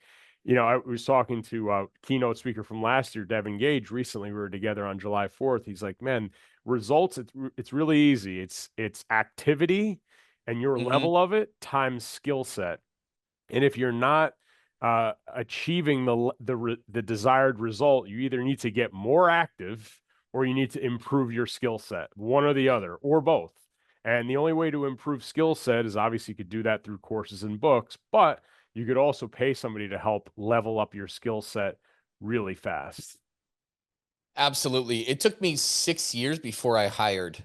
I was talking to a keynote speaker from last year, Devin Gage, recently. We were together on July 4th. He's like, man, results, it's really easy. It's activity and your level of it times skill set. And if you're not achieving the desired result, you either need to get more active or you need to improve your skill set, one or the other, or both. And the only way to improve skill set is, obviously you could do that through courses and books, but you could also pay somebody to help level up your skill set really fast. Absolutely. It took me 6 years before I hired.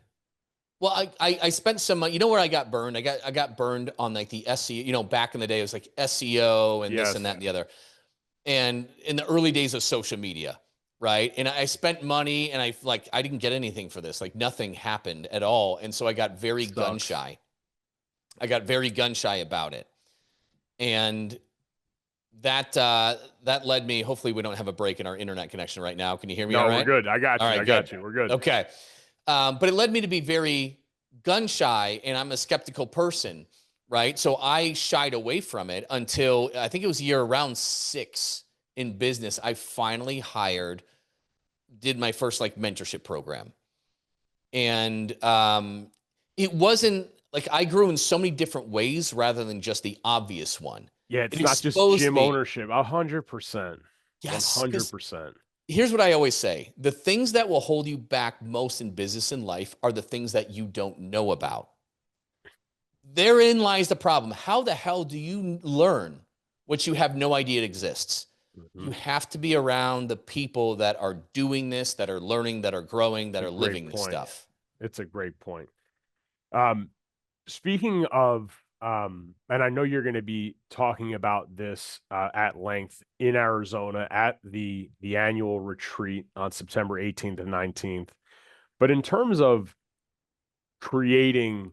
Well, I spent some money. You know where I got burned? I got burned on like the SEO. Back in the day, it was like SEO and this and that and the other. And in the early days of social media, right? And I spent money and I didn't get anything for this. Like nothing happened at all. And so I got very gun shy. I got very gun shy about it. And that led me, hopefully we don't have a break in our internet connection right now. Can you hear me all right? We're good. I got you. All right, I got you. We're good. Okay. But it led me to be very gun shy, and I'm a skeptical person, right? So I shied away from it until I think it was year around 6 in business. I finally did my first like mentorship program. And it wasn't like I grew in so many different ways rather than just the obvious one. Yeah, it's not just gym ownership. 100%. Yes. 100%. Here's what I always say. The things that will hold you back most in business and life are the things that you don't know about. Therein lies the problem. How the hell do you learn what you have no idea exists? You have to be around the people that are doing this, that are learning, that are growing, that are living this stuff. It's a great point. Speaking of, and I know you're going to be talking about this at length in Arizona at the annual retreat on September 18th and 19th. But in terms of creating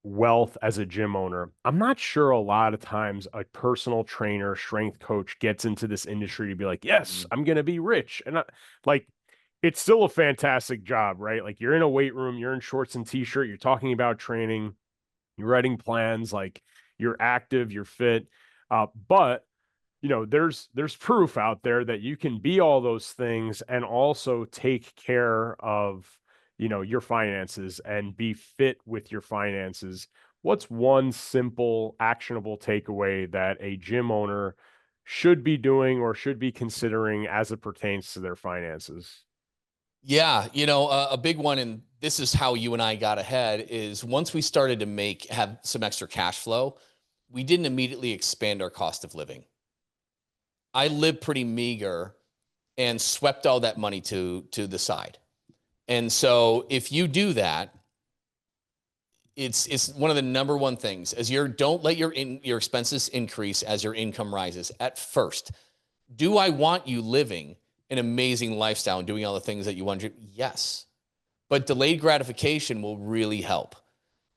wealth as a gym owner, I'm not sure a lot of times a personal trainer, strength coach gets into this industry to be like, yes, I'm going to be rich. And it's still a fantastic job, right? Like you're in a weight room, you're in shorts and t-shirt, you're talking about training, you're writing plans, like you're active, you're fit. But there's proof out there that you can be all those things and also take care of your finances and be fit with your finances, what's one simple, actionable takeaway that a gym owner should be doing or should be considering as it pertains to their finances? Yeah, a big one, and this is how you and I got ahead, is once we started to have some extra cash flow, we didn't immediately expand our cost of living. I lived pretty meager and swept all that money to the side. And so if you do that, it's one of the number one things as don't let your expenses increase as your income rises at first. Do I want you living an amazing lifestyle and doing all the things that you want to do? Yes. But delayed gratification will really help.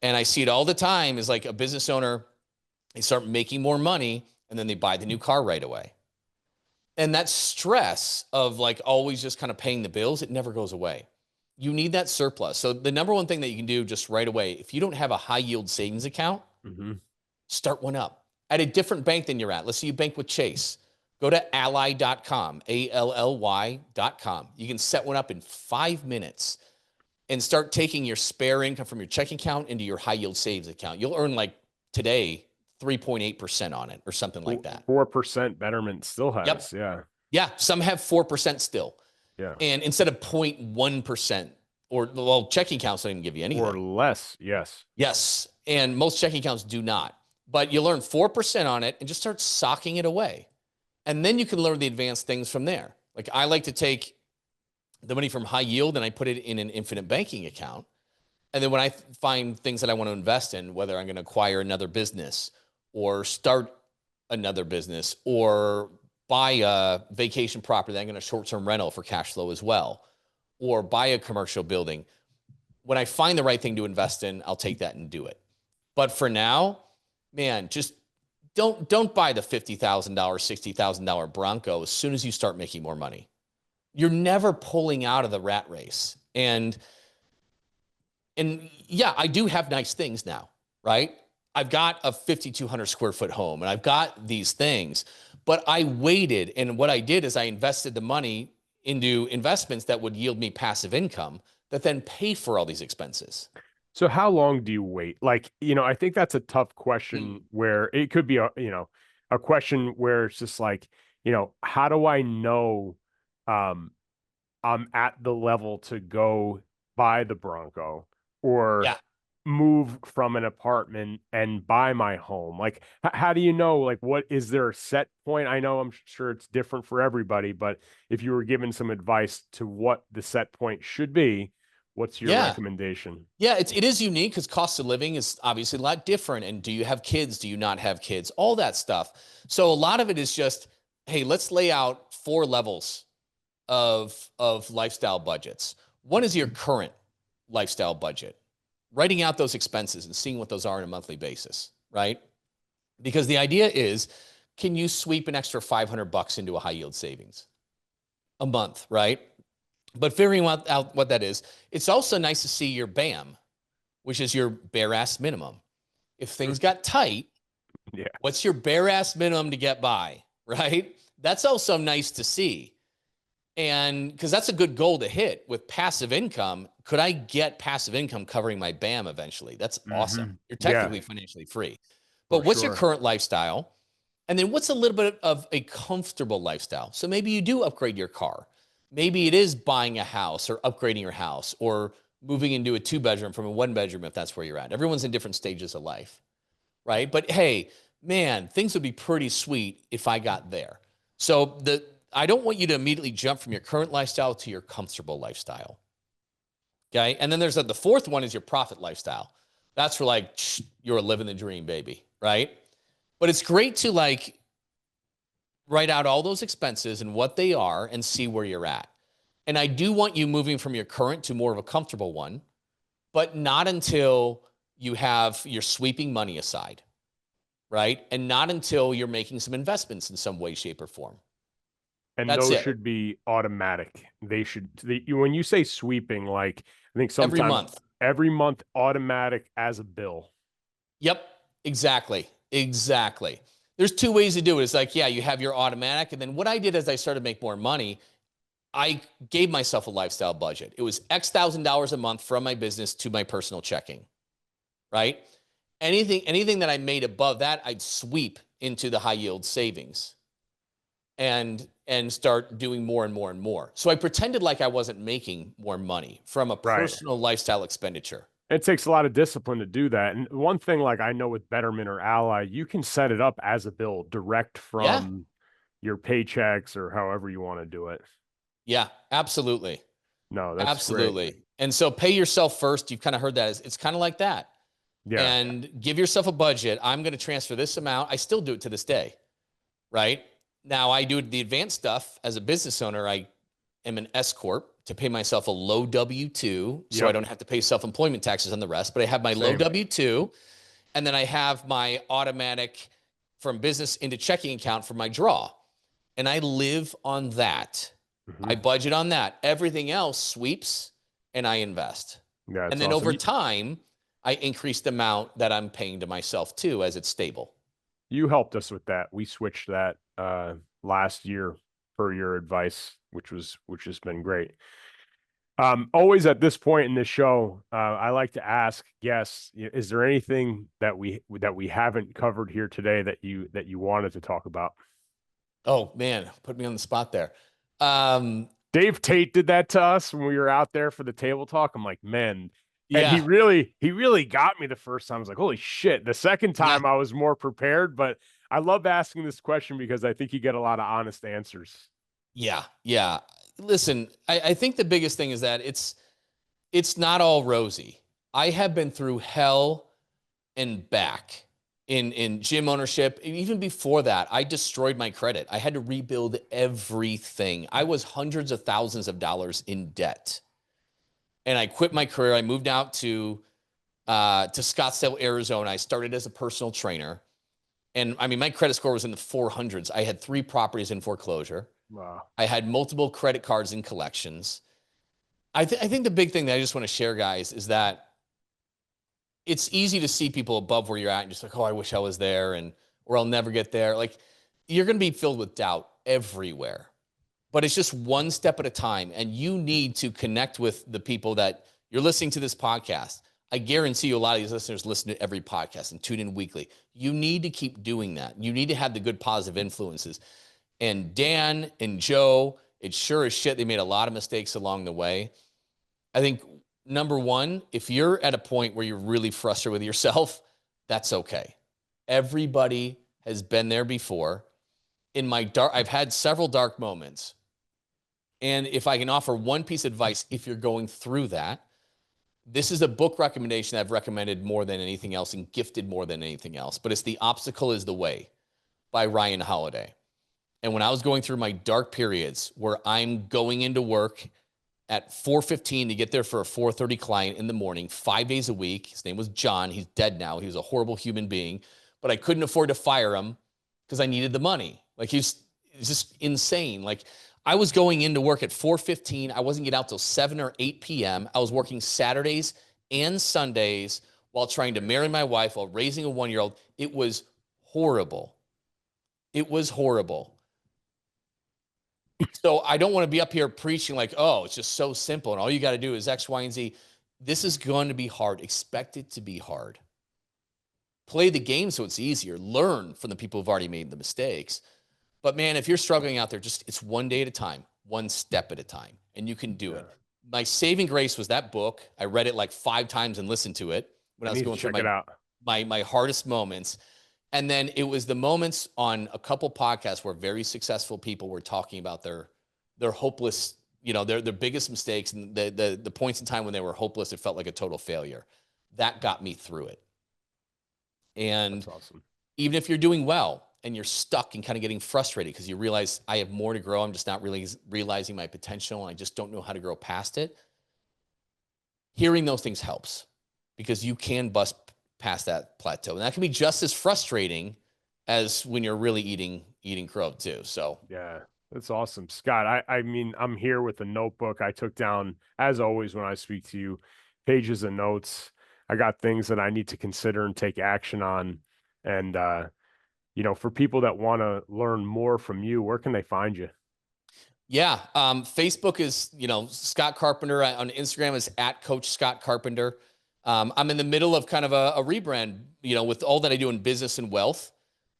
And I see it all the time is like a business owner, they start making more money and then they buy the new car right away. And that stress of like always just kind of paying the bills, it never goes away. You need that surplus. So the number one thing that you can do just right away, if you don't have a high yield savings account, start one up at a different bank than you're at. Let's say you bank with Chase. Go to ally.com, ALLY.com. You can set one up in 5 minutes and start taking your spare income from your checking account into your high yield savings account. You'll earn like today 3.8% on it or something like that. 4% Betterment still has. Yep. Yeah. Yeah. Some have 4% still. Yeah. And instead of 0.1%, or checking accounts don't even give you anything. Or less. Yes. Yes. And most checking accounts do not. But you'll earn 4% on it and just start socking it away. And then you can learn the advanced things from there. Like I like to take the money from high yield and I put it in an infinite banking account. And then when I find things that I want to invest in, whether I'm going to acquire another business or start another business or buy a vacation property that I'm going to short-term rental for cash flow as well, or buy a commercial building. When I find the right thing to invest in, I'll take that and do it. But for now, man, just don't buy the $50,000, $60,000 Bronco as soon as you start making more money. You're never pulling out of the rat race. And yeah, I do have nice things now, right? I've got a 5,200 square foot home and I've got these things, but I waited. And what I did is I invested the money into investments that would yield me passive income that then pay for all these expenses. So how long do you wait? Like, I think that's a tough question where it could be a question where it's just like, how do I know I'm at the level to go buy the Bronco or move from an apartment and buy my home? Like, how do you know, like, what is there a set point? I know I'm sure it's different for everybody, but if you were given some advice to what the set point should be, what's your recommendation? Yeah, it is unique because cost of living is obviously a lot different. And do you have kids? Do you not have kids? All that stuff. So a lot of it is just, hey, let's lay out 4 levels of lifestyle budgets. One is your current lifestyle budget, writing out those expenses and seeing what those are on a monthly basis, right? Because the idea is, can you sweep an extra $500 into a high yield savings a month, right? But figuring out what that is, it's also nice to see your BAM, which is your bare ass minimum. If things got tight, what's your bare ass minimum to get by, right? That's also nice to see. And because that's a good goal to hit with passive income. Could I get passive income covering my BAM eventually? That's awesome. You're technically financially free. But what's your current lifestyle? And then what's a little bit of a comfortable lifestyle? So maybe you do upgrade your car. Maybe it is buying a house or upgrading your house or moving into a 2-bedroom from a 1-bedroom if that's where you're at. Everyone's in different stages of life, right? But hey, man, things would be pretty sweet if I got there. So I don't want you to immediately jump from your current lifestyle to your comfortable lifestyle. Okay. And then there's the 4th one is your profit lifestyle. That's for like, you're living the dream, baby. Right. But it's great to like write out all those expenses and what they are and see where you're at. And I do want you moving from your current to more of a comfortable one, but not until you're sweeping money aside, right? And not until you're making some investments in some way, shape, or form. And those should be automatic. When you say sweeping, like I think sometimes every month automatic as a bill. Yep, exactly. There's 2 ways to do it. It's like, you have your automatic. And then what I did as I started to make more money, I gave myself a lifestyle budget. It was X thousand dollars a month from my business to my personal checking, right? Anything that I made above that, I'd sweep into the high yield savings and start doing more and more and more. So I pretended like I wasn't making more money from a Right. personal lifestyle expenditure. It takes a lot of discipline to do that. And one thing, like I know with Betterment or Ally, you can set it up as a bill direct Yeah. from your paychecks or however you want to do it. Yeah, absolutely. No, that's great. Absolutely. And so pay yourself first. You've kind of heard that. It's kind of like that. Yeah. And give yourself a budget. I'm going to transfer this amount. I still do it to this day, right? Now I do the advanced stuff as a business owner. I am an S corp to pay myself a low W-2, so I don't have to pay self-employment taxes on the rest, but I have my low W-2, and then I have my automatic from business into checking account for my draw. And I live on that. I budget on that. Everything else sweeps and I invest. Yeah. And then over time, I increase the amount that I'm paying to myself too, as it's stable. You helped us with that. We switched that last year per your advice, which has been great. Always at this point in the show, I like to ask guests: is there anything that we haven't covered here today that you wanted to talk about? Oh man, put me on the spot there. Dave Tate did that to us when we were out there for the table talk. I'm like, man. And Yeah. he really got me the first time. I was like, holy shit. The second time I was more prepared, but I love asking this question because I think you get a lot of honest answers. Yeah. Yeah. Listen, I think the biggest thing is that it's not all rosy. I have been through hell and back in gym ownership. Even before that, I destroyed my credit. I had to rebuild everything. I was hundreds of thousands of dollars in debt. And I quit my career. I moved out to Scottsdale, Arizona. I started as a personal trainer. And I mean, my credit score was in the 400s. I had 3 properties in foreclosure. Wow. I had multiple credit cards in collections. I think the big thing that I just want to share, guys, is that it's easy to see people above where you're at and just like, oh, I wish I was there, or I'll never get there. Like, you're going to be filled with doubt everywhere. But it's just one step at a time. And you need to connect with the people that you're listening to this podcast. I guarantee you a lot of these listeners listen to every podcast and tune in weekly. You need to keep doing that. You need to have the good positive influences. And Dan and Joe, it's sure as shit, they made a lot of mistakes along the way. I think, number one, if you're at a point where you're really frustrated with yourself, that's okay. Everybody has been there before. I've had several dark moments. And if I can offer one piece of advice, if you're going through that, this is a book recommendation I've recommended more than anything else and gifted more than anything else, but it's The Obstacle is the Way by Ryan Holiday. And when I was going through my dark periods where I'm going into work at 4:15 to get there for a 4:30 client in the morning, 5 days a week. His name was John. He's dead now. He was a horrible human being, but I couldn't afford to fire him because I needed the money. Like, he's just insane. Like, I was going into work at 4:15. I wasn't getting out till 7 or 8 p.m. I was working Saturdays and Sundays while trying to marry my wife, while raising a 1-year-old. It was horrible. It was horrible. So I don't want to be up here preaching like, oh, it's just so simple and all you got to do is X, Y, and Z. This is going to be hard. Expect it to be hard. Play the game so it's easier. Learn from the people who've already made the mistakes. But man, if you're struggling out there, it's one day at a time, one step at a time, and you can do it. My saving grace was that book. I read it like 5 times and listened to it when I was going through my hardest moments. And then it was the moments on a couple podcasts where very successful people were talking about their hopeless, their biggest mistakes and the points in time when they were hopeless. It felt like a total failure. That got me through it. And that's awesome. Even if you're doing well and you're stuck and kind of getting frustrated because you realize I have more to grow, I'm just not really realizing my potential and I just don't know how to grow past it. Hearing those things helps because you can bust past that plateau. And that can be just as frustrating as when you're really eating crow too. So yeah, that's awesome. Scott, I mean, I'm here with a notebook. I took down, as always, when I speak to you, pages of notes. I got things that I need to consider and take action on. And, for people that want to learn more from you, where can they find you? Yeah. Facebook is, Scott Carpenter. On Instagram is at Coach Scott Carpenter. I'm in the middle of kind of a rebrand, with all that I do in business and wealth.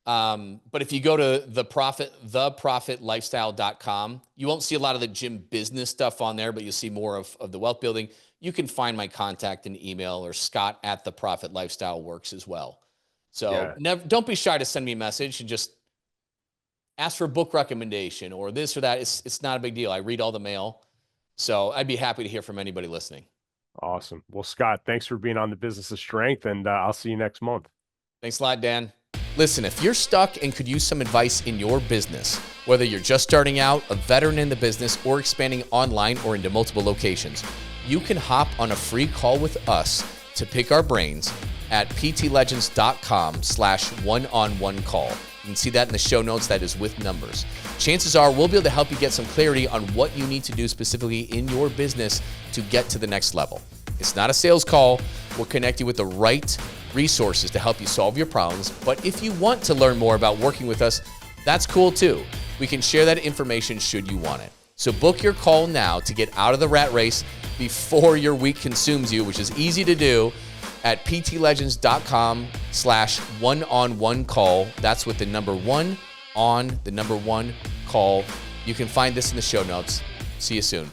But if you go to theprofitlifestyle.com, you won't see a lot of the gym business stuff on there, but you'll see more of the wealth building. You can find my contact and email, or Scott at The Profit Lifestyle works as well. So don't be shy to send me a message and just ask for a book recommendation or this or that. It's not a big deal. I read all the mail. So I'd be happy to hear from anybody listening. Awesome. Well, Scott, thanks for being on the Business of Strength, and I'll see you next month. Thanks a lot, Dan. Listen, if you're stuck and could use some advice in your business, whether you're just starting out, a veteran in the business, or expanding online or into multiple locations, you can hop on a free call with us to pick our brains at ptlegends.com/one-on-one call. You can see that in the show notes. That is with numbers. Chances are we'll be able to help you get some clarity on what you need to do specifically in your business to get to the next level. It's not a sales call. We'll connect you with the right resources to help you solve your problems. But if you want to learn more about working with us, that's cool too. We can share that information should you want it. So book your call now to get out of the rat race before your week consumes you, which is easy to do at ptlegends.com/one-on-one call. That's with the number 1 on the number 1 call. You can find this in the show notes. See you soon.